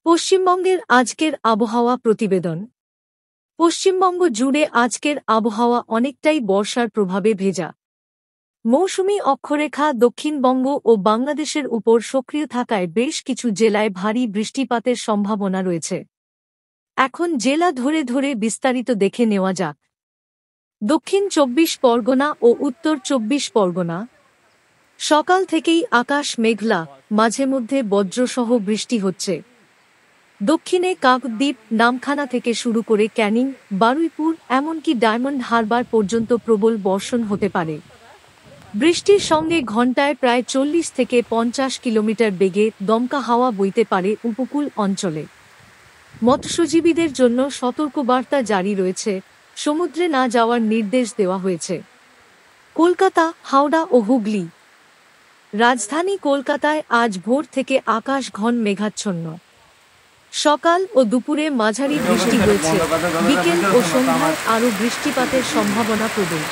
পশ্চিমবঙ্গের আজকের আবহাওয়া প্রতিবেদন। পশ্চিমবঙ্গ জুড়ে আজকের আবহাওয়া অনেকটাই বর্ষার প্রভাবে ভেজা। মৌসুমী অক্ষরেখা দক্ষিণবঙ্গ ও বাংলাদেশের উপর সক্রিয় থাকায় বেশ কিছু জেলায় ভারী বৃষ্টিপাতের সম্ভাবনা রয়েছে। এখন জেলা ধরে ধরে বিস্তারিত দেখে নেওয়া যাক। দক্ষিণ ২৪ পরগনা ও উত্তর ২৪ পরগনা। সকাল থেকেই আকাশ মেঘলা, মাঝে মধ্যে বজ্রসহ বৃষ্টি হচ্ছে। দক্ষিণে কাকদ্বীপ, নামখানা থেকে শুরু করে ক্যানিং, বারুইপুর এমনকি ডায়মন্ড হারবার পর্যন্ত প্রবল বর্ষণ হতে পারে। বৃষ্টির সঙ্গে ঘণ্টায় প্রায় ৪০ থেকে ৫০ কিলোমিটার বেগে দমকা হাওয়া বইতে পারে উপকূল অঞ্চলে। মৎস্যজীবীদের জন্য সতর্কবার্তা জারি রয়েছে, সমুদ্রে না যাওয়ার নির্দেশ দেওয়া হয়েছে। কলকাতা, হাওড়া ও হুগলি। রাজধানী কলকাতায় আজ ভোর থেকে আকাশ ঘন মেঘাচ্ছন্ন। সকাল ও দুপুরে মাঝারি বৃষ্টি হয়েছে, বিকেল ও সন্ধ্যায় আরও বৃষ্টিপাতের সম্ভাবনা প্রবল।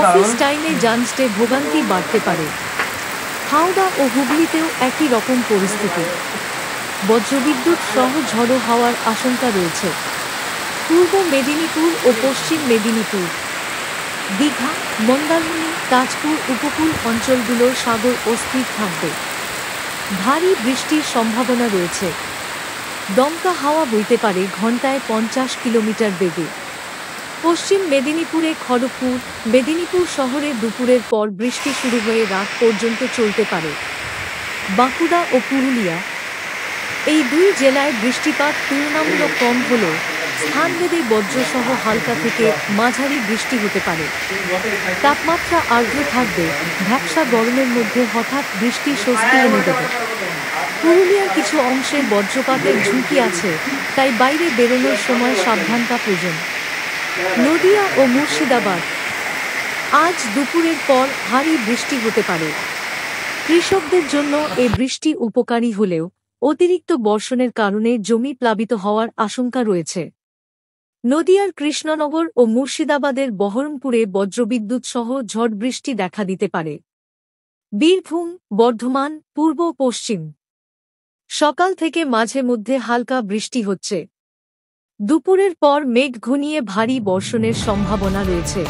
অফিস টাইমে যানজটে ভোগান্তি বাড়তে পারে। হাওড়া ও হুগলিতেও একই রকম পরিস্থিতি। বজ্রবিদ্যুৎ সহ ঝড়ো হওয়ার আশঙ্কা রয়েছে। পূর্ব মেদিনীপুর ও পশ্চিম মেদিনীপুর, দীঘা, মন্দারমণি, তাজপুর উপকূল অঞ্চলগুলোর সাগর অস্থির থাকবে। ভারী বৃষ্টির সম্ভাবনা রয়েছে। দমকা হাওয়া বইতে পারে ঘণ্টায় ৫০ কিলোমিটার বেগে। পশ্চিম মেদিনীপুরে খড়গপুর, মেদিনীপুর শহরে দুপুরের পর বৃষ্টি শুরু হয়ে রাত পর্যন্ত চলতে পারে। বাঁকুড়া ও পুরুলিয়া, এই দুই জেলায় বৃষ্টিপাত তুলনামূলক কম হলেও স্থানভেদে বজ্রসহ হালকা থেকে মাঝারি বৃষ্টি হতে পারে। তাপমাত্রা আর্দ্র থাকবে, ভ্যাপসা গরমের মধ্যে হঠাৎ বৃষ্টি স্বস্তি এনে দেবে। পুরুলিয়ার কিছু অংশে বজ্রপাতের ঝুঁকি আছে, তাই বাইরে বেরোনোর সময় সাবধানতা প্রয়োজন। নদিয়া ও মুর্শিদাবাদ, আজ দুপুরের পর ভারী বৃষ্টি হতে পারে। কৃষকদের জন্য এ বৃষ্টি উপকারী হলেও অতিরিক্ত বর্ষণের কারণে জমি প্লাবিত হওয়ার আশঙ্কা রয়েছে। নদিয়ার কৃষ্ণনগর ও মুর্শিদাবাদের বহরমপুরে বজ্রবিদ্যুৎ সহ ঝড় বৃষ্টি দেখা দিতে পারে। বীরভূম, বর্ধমান, পূর্ব পশ্চিম, সকাল থেকে মাঝে মধ্যে হালকা বৃষ্টি হচ্ছে। দুপুরের পর মেঘ ঘনিয়ে ভারী বর্ষণের সম্ভাবনা রয়েছে।